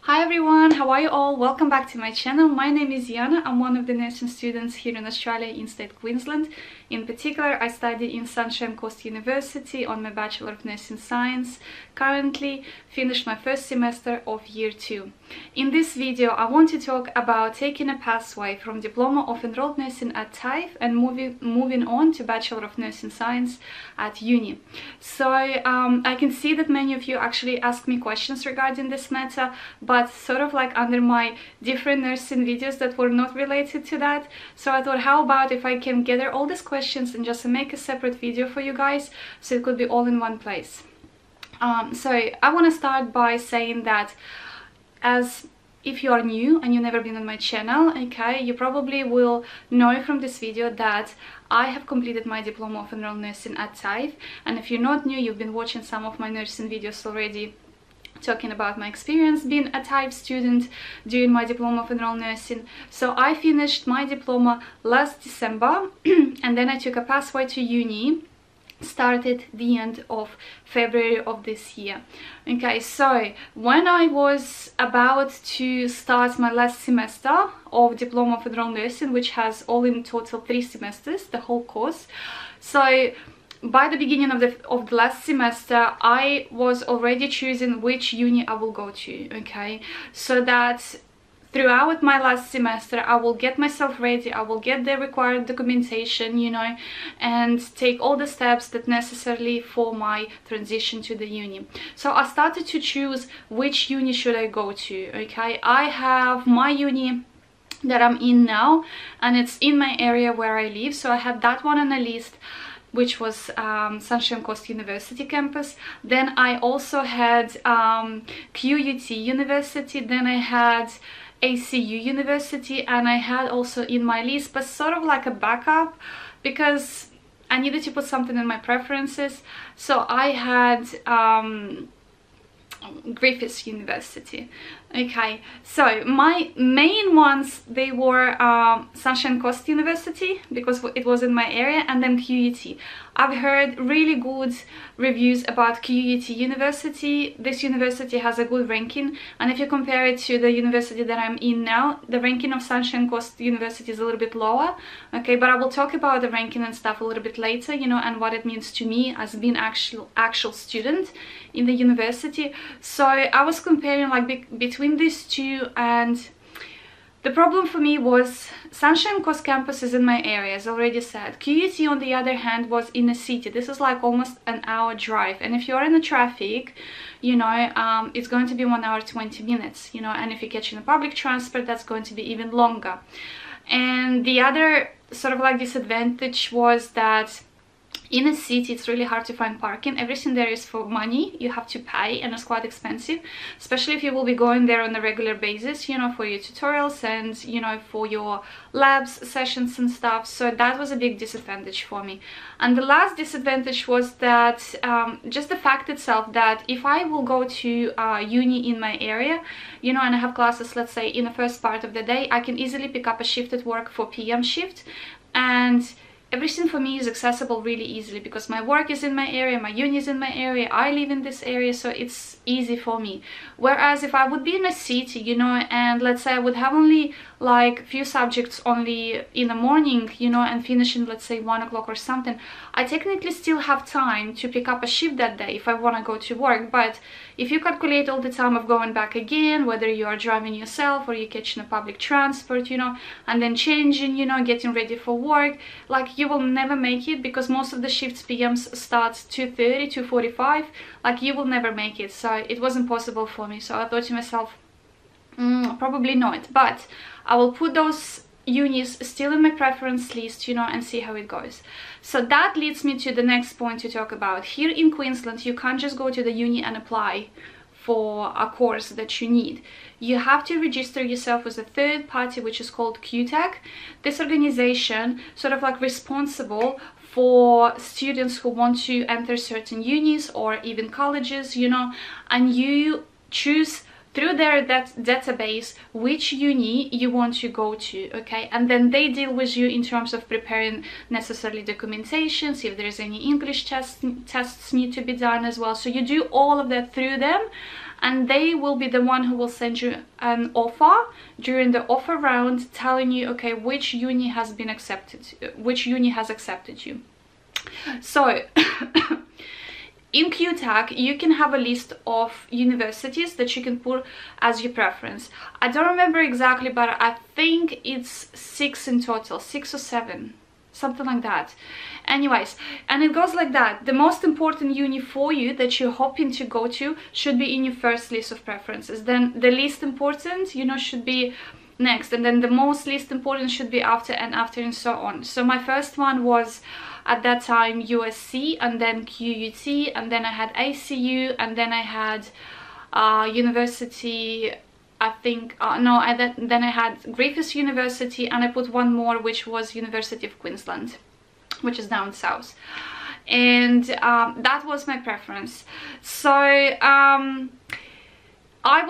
Hi everyone, how are you all? Welcome back to my channel. My name is Yana. I'm one of the nursing students here in Australia in state Queensland. In particular, I study in Sunshine Coast University on my Bachelor of Nursing Science. Currently finished my first semester of year 2. In this video, I want to talk about taking a pathway from Diploma of Enrolled Nursing at TAFE and moving on to Bachelor of Nursing Science at uni. So I can see that many of you actually asked me questions regarding this matter, but sort of like under my different nursing videos that were not related to that. So I thought, how about if I can gather all these questions and just make a separate video for you guys, so it could be all in one place. So I want to start by saying that, as if you are new and you've never been on my channel, okay, you probably will know from this video that I have completed my Diploma of Enrolled Nursing at TAFE. And if you're not new, you've been watching some of my nursing videos already, talking about my experience being a TAFE student during my Diploma of Enrolled Nursing. So I finished my diploma last December and then I took a pathway to uni, started the end of February of this year. Okay, so when I was about to start my last semester of Diploma of Enrolled Nursing, which has all in total 3 semesters, the whole course, so by the beginning of the last semester, I was already choosing which uni I will go to, okay? So that throughout my last semester, I will get myself ready, I will get the required documentation, you know, and take all the steps that necessarily for my transition to the uni. So I started to choose which uni should I go to, okay? I have my uni that I'm in now, and it's in my area where I live, so I had that one on the list, which was Sunshine Coast University campus. Then I also had QUT University, then I had ACU University, and I had also in my list, but sort of like a backup, because I needed to put something in my preferences. So I had Griffiths University. Okay, so my main ones, they were Sunshine Coast University, because it was in my area, and then QUT. I've heard really good reviews about QUT University. This university has a good ranking, and if you compare it to the university that I'm in now, the ranking of Sunshine Coast University is a little bit lower, okay? But I will talk about the ranking and stuff a little bit later, you know, and what it means to me as being actual student in the university. So I was comparing like between these two, and the problem for me was Sunshine Coast campus is in my area, as already said. QUT, on the other hand, was in a city. This is like almost an hour drive, and if you're in the traffic, you know, it's going to be 1 hour 20 minutes, you know, and if you're catching a public transport, that's going to be even longer. And the other sort of like disadvantage was that in a city, it's really hard to find parking. Everything there is for money. You have to pay, and it's quite expensive, especially if you will be going there on a regular basis, you know, for your tutorials and, you know, for your labs sessions and stuff. So that was a big disadvantage for me. And the last disadvantage was that just the fact itself that if I will go to uni in my area, you know, and I have classes, let's say, in the first part of the day, I can easily pick up a shift at work for PM shift, and everything for me is accessible really easily because my work is in my area, my uni is in my area, I live in this area, so it's easy for me. Whereas if I would be in a city, you know, and let's say I would have only like few subjects only in the morning, you know, and finishing, let's say, 1 o'clock or something, I technically still have time to pick up a shift that day if I want to go to work. But if you calculate all the time of going back again, whether you are driving yourself or you're catching a public transport, you know, and then changing, you know, getting ready for work, like, you will never make it, because most of the shifts PMs starts 2:30, 2:45, like, you will never make it. So it wasn't possible for me. So I thought to myself, probably not, but I will put those unis still in my preference list, you know, and see how it goes. So that leads me to the next point to talk about. Here in Queensland, you can't just go to the uni and apply for a course that you need. You have to register yourself as a third party, which is called QTAC. This organization sort of like responsible for students who want to enter certain unis or even colleges, you know, and you choose through their database which uni you want to go to, okay? And then they deal with you in terms of preparing necessarily documentations, if there's any English tests need to be done as well. So you do all of that through them, and they will be the one who will send you an offer during the offer round, telling you, okay, which uni has been accepted, which uni has accepted you. So in QUT, you can have a list of universities that you can put as your preference. I don't remember exactly, but I think it's 6 in total, 6 or 7, something like that. Anyways, and it goes like that. The most important uni for you that you're hoping to go to should be in your first list of preferences. Then the least important, you know, should be next, and then the most least important should be after, and so on. So my first one was at that time USC, and then QUT, and then I had ACU, and then I had university, I think, then I had Griffith University, and I put one more, which was University of Queensland, which is down south. And that was my preference. So I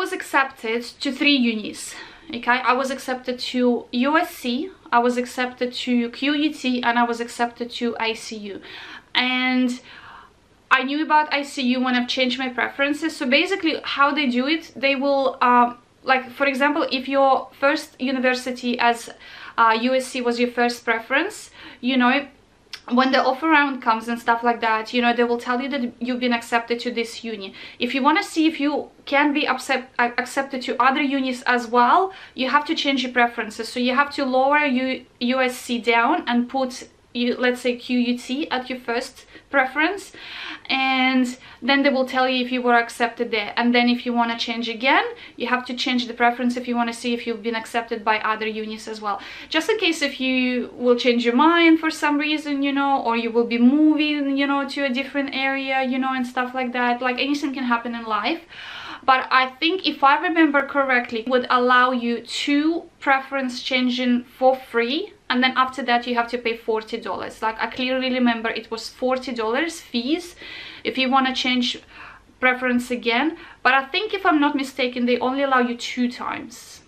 was accepted to 3 unis. Okay, I was accepted to USC, I was accepted to QUT, and I was accepted to ICU. And I knew about ICU when I've changed my preferences. So basically how they do it, they will like, for example, if your first university as USC was your first preference, you know, when the offer round comes and stuff like that, you know, they will tell you that you've been accepted to this uni. If you want to see if you can be accepted to other unis as well, you have to change your preferences. So you have to lower USC down and put, let's say, QUT at your first preference, and then they will tell you if you were accepted there. And then if you want to change again, you have to change the preference if you want to see if you've been accepted by other unis as well, just in case if you will change your mind for some reason, you know, or you will be moving, you know, to a different area, you know, and stuff like that. Like, anything can happen in life. But I think, if I remember correctly, it would allow you 2 preference changing for free, and then after that you have to pay $40. Like, I clearly remember it was $40 fees if you want to change preference again. But I think, if I'm not mistaken, they only allow you 2 times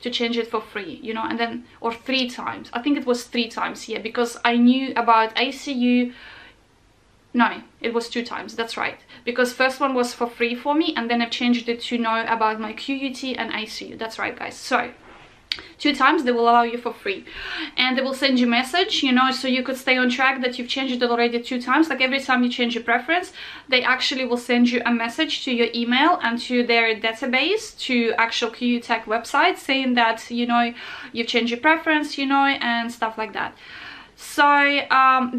to change it for free, you know, and then, or 3 times. I think it was 3 times, yeah, because I knew about ACU. No, it was 2 times, that's right, because first one was for free for me, and then I've changed it to know about my QUT and ICU. That's right, guys. So 2 times they will allow you for free, and they will send you a message, you know, so you could stay on track that you've changed it already 2 times. Like, every time you change your preference, they actually will send you a message to your email and to their database, to actual QUT website, saying that, you know, you've changed your preference, you know, and stuff like that. So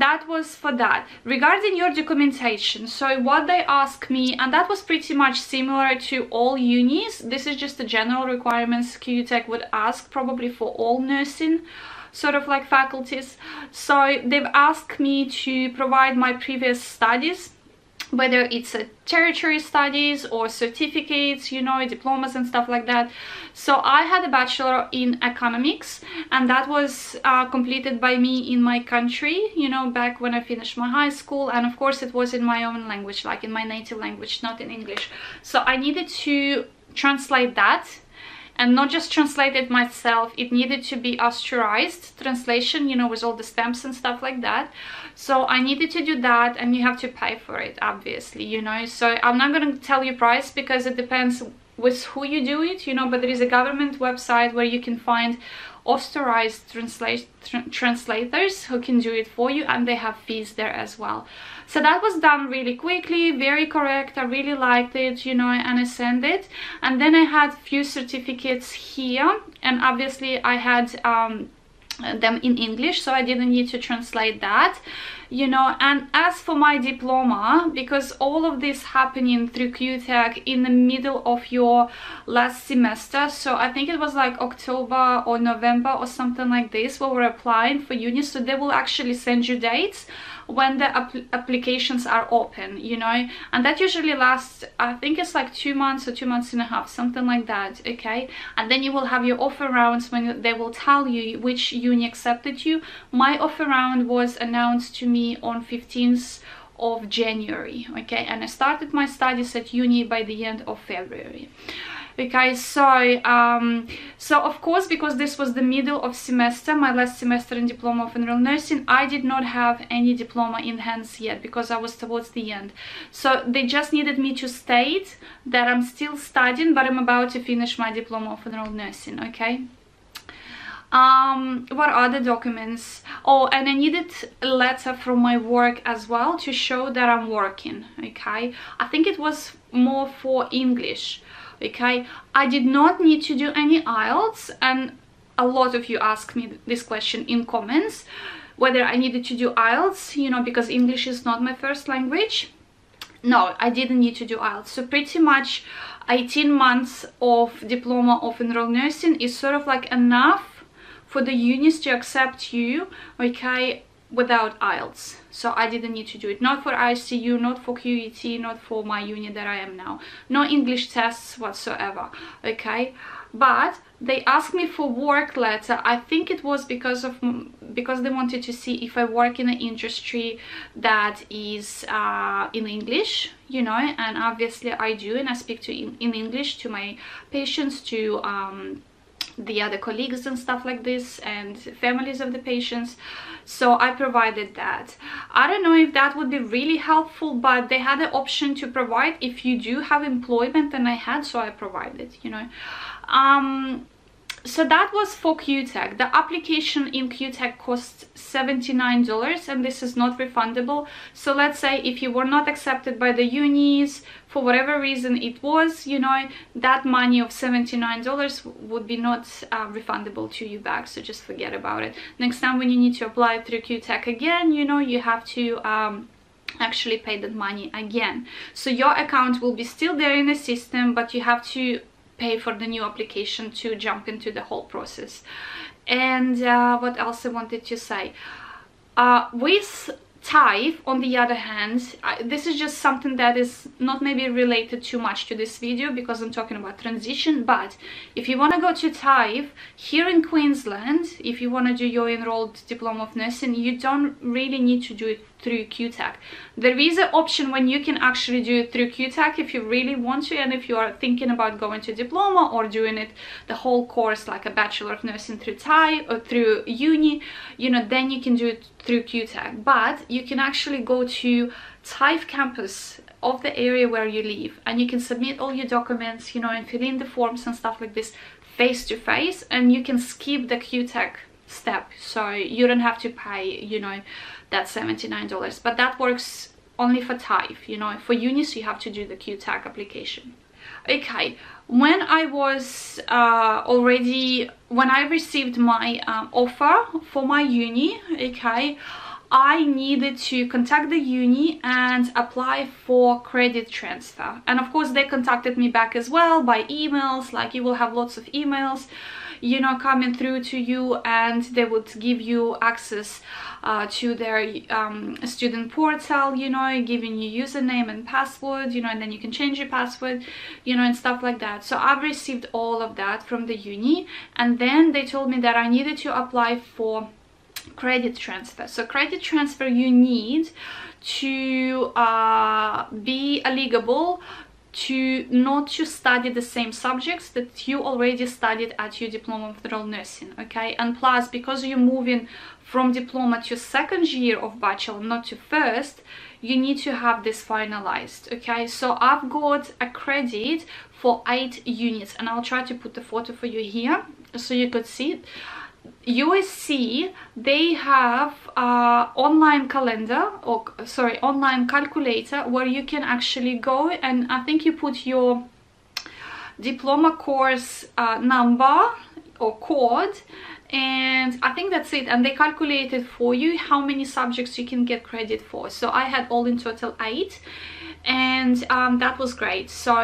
that was for that. Regarding your documentation, so what they asked me, and that was pretty much similar to all unis, this is just the general requirements QUT would ask probably for all nursing sort of like faculties. So they've asked me to provide my previous studies, whether it's a tertiary studies or certificates, you know, diplomas and stuff like that. So I had a bachelor in economics, and that was completed by me in my country, you know, back when I finished my high school. And of course it was in my own language, like in my native language, not in English. So I needed to translate that, and not just translate it myself, it needed to be authorized translation, you know, with all the stamps and stuff like that. So I needed to do that, and you have to pay for it, obviously, you know. So I'm not going to tell you price, because it depends with who you do it, you know, but there is a government website where you can find authorized translators who can do it for you, and they have fees there as well. So that was done really quickly, very correct. I really liked it, you know, and I sent it. And then I had few certificates here, and obviously I had them in English, so I didn't need to translate that, you know. And as for my diploma, because all of this happening through QUT in the middle of your last semester, so I think it was like October or November or something like this, where we're applying for uni, so they will actually send you dates when the applications are open, you know, and that usually lasts, I think it's like 2 months or 2.5 months, something like that, okay. And then you will have your offer rounds when they will tell you which uni accepted you. My offer round was announced to me on 15th of January, okay, and I started my studies at uni by the end of February. Okay, so of course, because this was the middle of semester, my last semester in Diploma of Enrolled Nursing, I did not have any diploma in hands yet because I was towards the end. So they just needed me to state that I'm still studying, but I'm about to finish my Diploma of Enrolled Nursing. Okay. What other documents? Oh, and I needed a letter from my work as well to show that I'm working. Okay, I think it was more for English. Okay, I did not need to do any IELTS, and a lot of you asked me this question in comments, whether I needed to do IELTS, you know, because English is not my first language. No, I didn't need to do IELTS. So pretty much 18 months of Diploma of Enrolled Nursing is sort of like enough for the unis to accept you, okay, without IELTS. So I didn't need to do it. Not for ICU, not for QUT, not for my uni that I am now. No English tests whatsoever, okay? But they asked me for work letter. I think it was because they wanted to see if I work in an industry that is in English, you know, and obviously I do, and I speak in English to my patients, to the other colleagues and stuff like this, and families of the patients. So I provided that. I don't know if that would be really helpful, but they had the option to provide if you do have employment, and I had, so I provided, you know. So that was for QUT. The application in QUT costs $79, and this is not refundable. So let's say if you were not accepted by the unis, for whatever reason it was, you know, that money of $79 would be not refundable to you back, so just forget about it. Next time when you need to apply through QUT again, you know, you have to actually pay that money again. So your account will be still there in the system, but you have to pay for the new application to jump into the whole process. And what else I wanted to say, with TAFE, on the other hand, this is just something that is not maybe related too much to this video because I'm talking about transition, but if you want to go to TAFE here in Queensland, if you want to do your enrolled Diploma of Nursing, you don't really need to do it through QUT. There is an option when you can actually do it through QUT if you really want to, and if you are thinking about going to diploma or doing it the whole course like a Bachelor of Nursing through TAFE or through uni, you know, then you can do it through QUT. But you can actually go to TAFE campus of the area where you live, and you can submit all your documents, you know, and fill in the forms and stuff like this face to face, and you can skip the QUT step, so you don't have to pay, you know, that $79. But that works only for TAFE, you know. For unis you have to do the QUT application. Okay, when I was when I received my offer for my uni, okay, I needed to contact the uni and apply for credit transfer. And of course they contacted me back as well by emails, like you will have lots of emails, you know, coming through to you, and they would give you access to their student portal, you know, giving you username and password, you know, and then you can change your password, you know, and stuff like that. So I've received all of that from the uni, and then they told me that I needed to apply for credit transfer. So credit transfer, you need to be eligible to not to study the same subjects that you already studied at your Diploma of Enrolled Nursing, okay? And plus, because you're moving from diploma to second year of bachelor, not to first, you need to have this finalized, okay? So I've got a credit for 8 units, and I'll try to put the photo for you here so you could see it. USC, they have online calendar, or sorry, online calculator, where you can actually go, and I think you put your diploma course number or code, and I think that's it, and they calculated for you how many subjects you can get credit for. So I had all in total 8, and that was great. So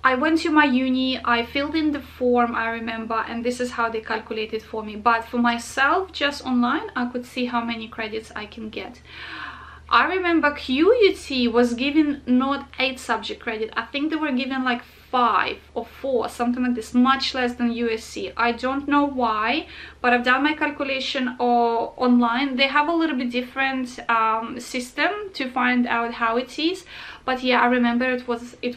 I went to my uni, I filled in the form, I remember, and this is how they calculated for me. But for myself, just online, I could see how many credits I can get. I remember QUT was giving not 8 subject credit, I think they were giving like 5 or 4, something like this, much less than USC. I don't know why, but I've done my calculation online. They have a little bit different system to find out how it is, but yeah, I remember it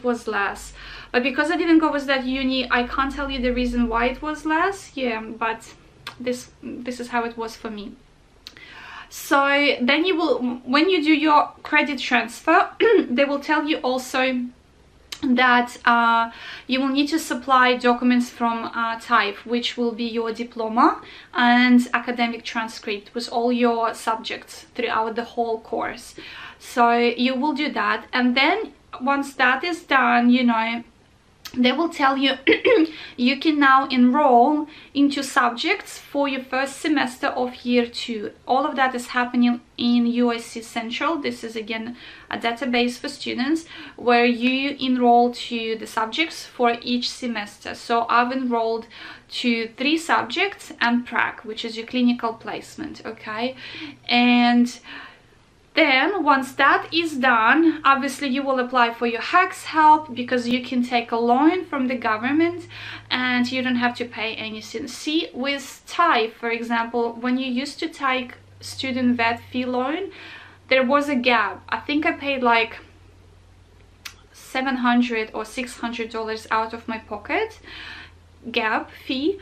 was less. But because I didn't go with that uni, I can't tell you the reason why it was less. Yeah, but this is how it was for me. So then you will, when you do your credit transfer, they will tell you also that you will need to supply documents from TAFE, which will be your diploma and academic transcript with all your subjects throughout the whole course. So you will do that, and then once that is done, you know, they will tell you you can now enroll into subjects for your first semester of year 2. All of that is happening in USC Central. This is again a database for students where you enroll to the subjects for each semester. So I've enrolled to 3 subjects and prac, which is your clinical placement, okay? And then once that is done, obviously you will apply for your HACS help, because you can take a loan from the government and you don't have to pay anything. See, with TAFE, for example, when you used to take student vet fee loan, there was a gap. I think I paid like $700 or $600 out of my pocket gap fee.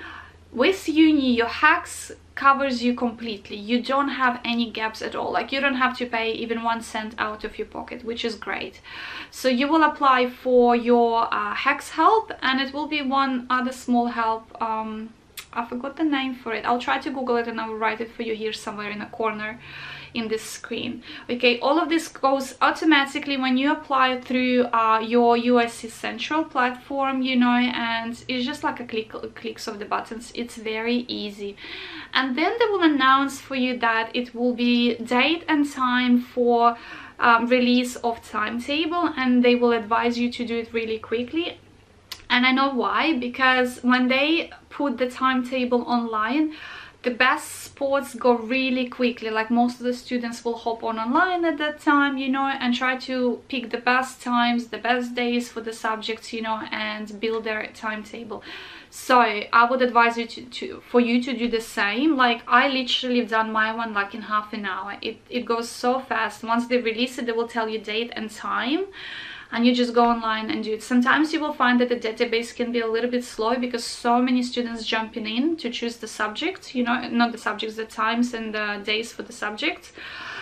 With uni, your HACS covers you completely. You don't have any gaps at all. Like, you don't have to pay even 1 cent out of your pocket, which is great. So you will apply for your HACS help, and it will be one other small help. I forgot the name for it. I'll try to Google it and I will write it for you here somewhere in a corner in this screen. Okay, all of this goes automatically when you apply through your USC Central platform, you know, and it's just like a clicks of the buttons. It's very easy. And then they will announce for you that it will be date and time for release of timetable, and they will advise you to do it really quickly. And I know why, because when they put the timetable online, the best spots go really quickly. Like, most of the students will hop online at that time, you know, and try to pick the best times, the best days for the subjects, you know, and build their timetable. So I would advise you for you to do the same. Like, I literally have done my one like in half an hour. It goes so fast. Once they release it, they will tell you date and time, and you just go online and do it. Sometimes you will find that the database can be a little bit slow because so many students jumping in to choose the subject, you know, not the subjects, the times and the days for the subjects.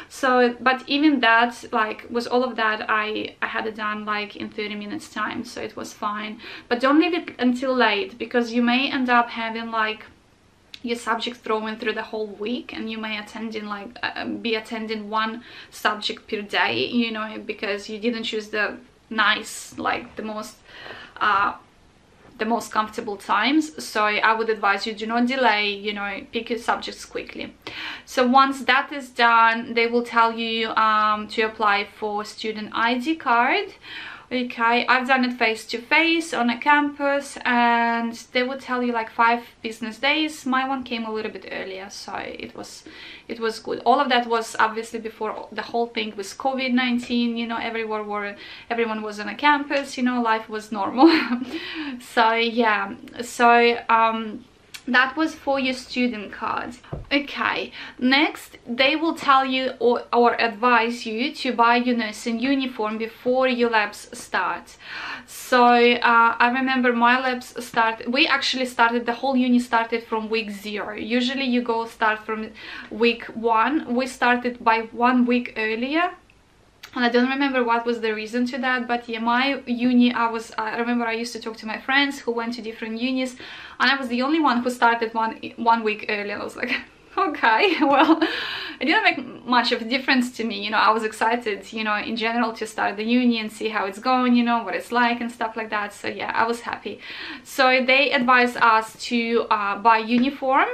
So, but even that, like, with all of that, I had it done like in 30 minutes time, so it was fine. But don't leave it until late, because you may end up having like your subject thrown through the whole week, and you may be attending 1 subject per day, you know, because you didn't choose the nice, like the most comfortable times. So I would advise you, do not delay, you know, pick your subjects quickly. So once that is done, they will tell you to apply for student ID card. Okay, I've done it face-to-face on a campus, and they would tell you like 5 business days. My one came a little bit earlier, so it was good. All of that was obviously before the whole thing with COVID-19, you know, everyone was on a campus, you know, life was normal. So yeah, so that was for your student cards. Okay, next they will tell you or advise you to buy your nursing uniform before your labs start. So I remember my labs we actually started, the whole uni started from week 0. Usually you start from week 1. We started by 1 week earlier. And I don't remember what was the reason to that, but yeah, my uni, I remember I used to talk to my friends who went to different unis, and I was the only one who started one week early. I was like, okay, well, it didn't make much of a difference to me, you know. I was excited, you know, in general to start the uni and see how it's going, you know, what it's like and stuff like that. So yeah, I was happy. So they advised us to buy uniform,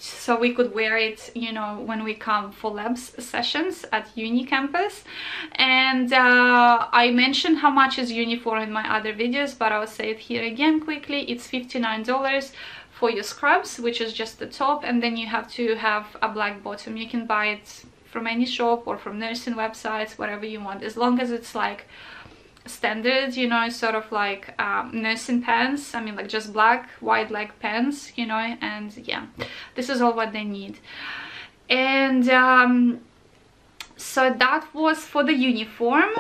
so we could wear it, you know, when we come for labs sessions at uni campus. And I mentioned how much is uniform in my other videos, but I'll say it here again quickly. It's $59 for your scrubs, which is just the top, and then you have to have a black bottom. You can buy it from any shop or from nursing websites, whatever you want, as long as it's like standard, you know, sort of like nursing pants. I mean, like just black wide leg pants, you know, and yeah, this is all what they need. And so that was for the uniform.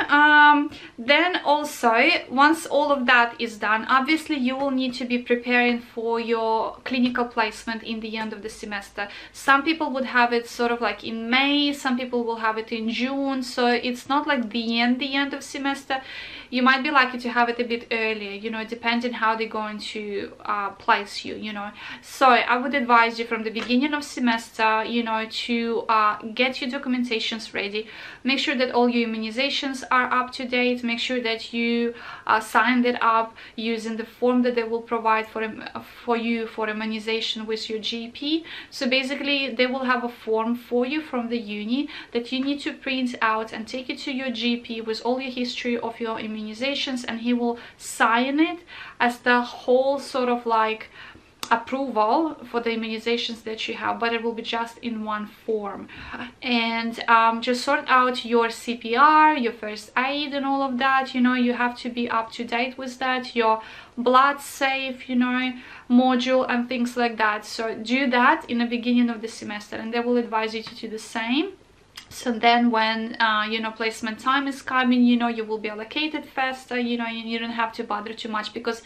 Then also, once all of that is done, obviously you will need to be preparing for your clinical placement in the end of the semester. Some people would have it sort of like in May, some people will have it in June, so it's not like the end of semester. You might be lucky to have it a bit earlier, you know, depending how they're going to place you, you know. So I would advise you from the beginning of semester, you know, to get your documentations ready. Make sure that all your immunizations are up to date. Make sure that you signed it up using the form that they will provide for you for immunization with your GP. So basically, they will have a form for you from the uni that you need to print out and take it to your GP with all your history of your immunizations, and he will sign it as the whole sort of like approval for the immunizations that you have, but it will be just in one form. And just sort out your CPR, your first aid and all of that, you know, you have to be up to date with that, your blood safe, you know, module and things like that. So do that in the beginning of the semester, and they will advise you to do the same. So then when you know, placement time is coming, you know, you will be allocated faster, you know, you don't have to bother too much, because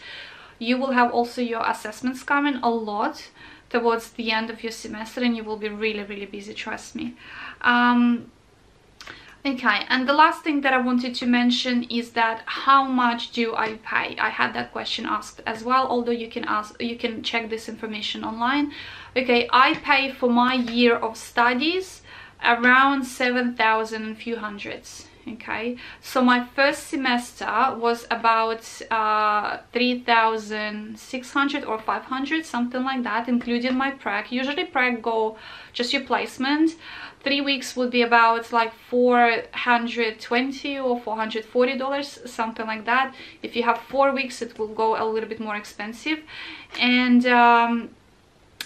you will have also your assessments coming a lot towards the end of your semester, and you will be really busy, trust me. Okay, and the last thing that I wanted to mention is that how much do I pay? I had that question asked as well, although you can check this information online. Okay, I pay for my year of studies around 7,000 and few hundreds. Okay, so my first semester was about 3,600 or 500, something like that, including my prac. Usually prac go just your placement. 3 weeks would be about like $420 or $440, something like that. If you have 4 weeks, it will go a little bit more expensive. And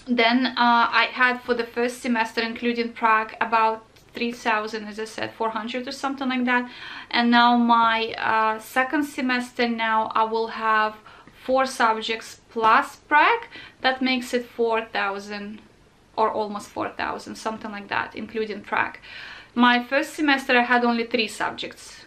then I had for the first semester, including prac, about 3,000, as I said, 400 or something like that. And now my second semester, now I will have 4 subjects plus prac. That makes it 4,000 or almost 4,000, something like that, including prac. My first semester I had only 3 subjects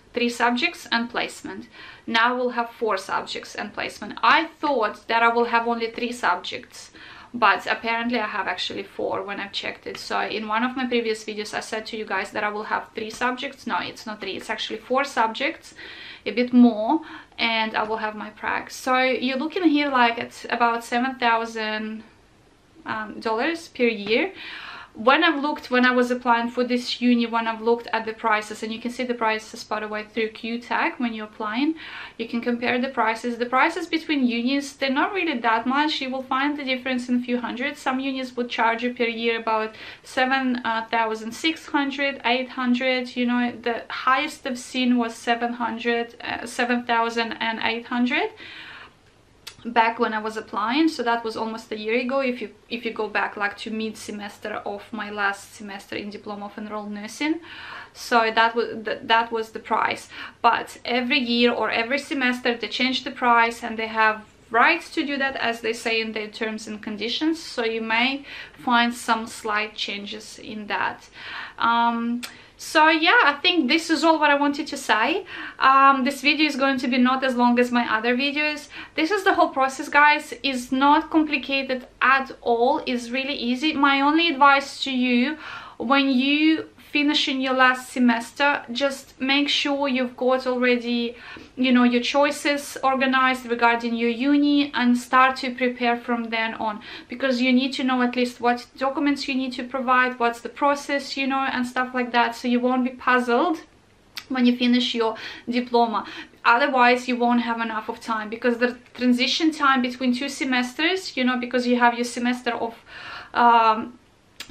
and placement. Now I will have 4 subjects and placement. I thought that I will have only 3 subjects, but apparently I have actually 4 when I've checked it. So in one of my previous videos I said to you guys that I will have 3 subjects. No, it's not 3, it's actually 4 subjects, a bit more, and I will have my prac. So you're looking here like at about $7,000 per year. When I was applying for this uni, when I've looked at the prices, and you can see the prices, by the way, through QUT when you're applying, you can compare the prices. The prices between unis, they're not really that much. You will find the difference in a few hundred. Some unis would charge you per year about 7,600, 800, you know, the highest I've seen was 7,800 back when I was applying. So that was almost a year ago, if you go back like to mid-semester of my last semester in Diploma of Enrolled Nursing. So that was the price. But every year or every semester they change the price, and they have rights to do that, as they say in their terms and conditions. So you may find some slight changes in that. So yeah, I think this is all what I wanted to say. This video is going to be not as long as my other videos. This is the whole process, guys. It's not complicated at all. It's really easy. My only advice to you, when you finish in your last semester, just make sure you've got already, you know, your choices organized regarding your uni, and start to prepare from then on, because you need to know at least what documents you need to provide, what's the process, you know, and stuff like that, so you won't be puzzled when you finish your diploma. Otherwise you won't have enough of time, because the transition time between 2 semesters, you know, because you have your semester of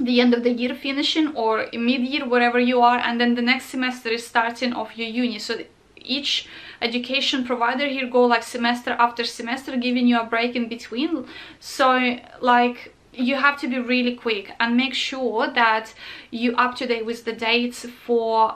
the end of the year finishing, or mid-year, wherever you are, and then the next semester is starting off your uni. So each education provider here go like semester after semester, giving you a break in between. So like you have to be really quick and make sure that you up to date with the dates for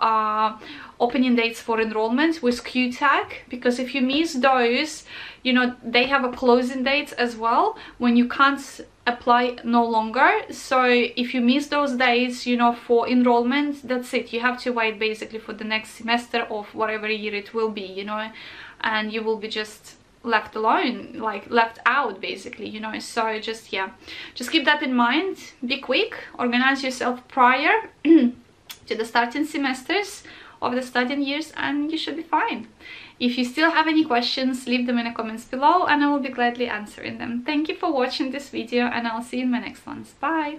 opening dates for enrollment with QUT, because if you miss those, you know, they have a closing date as well when you can't apply no longer. So if you miss those days, you know, for enrollment, that's it. You have to wait basically for the next semester of whatever year it will be, you know, and you will be just left alone, like left out basically, you know. So just, yeah, just keep that in mind. Be quick, organize yourself prior to the starting semesters of the studying years, and you should be fine. If you still have any questions, leave them in the comments below and I will be gladly answering them. Thank you for watching this video, and I'll see you in my next ones. Bye!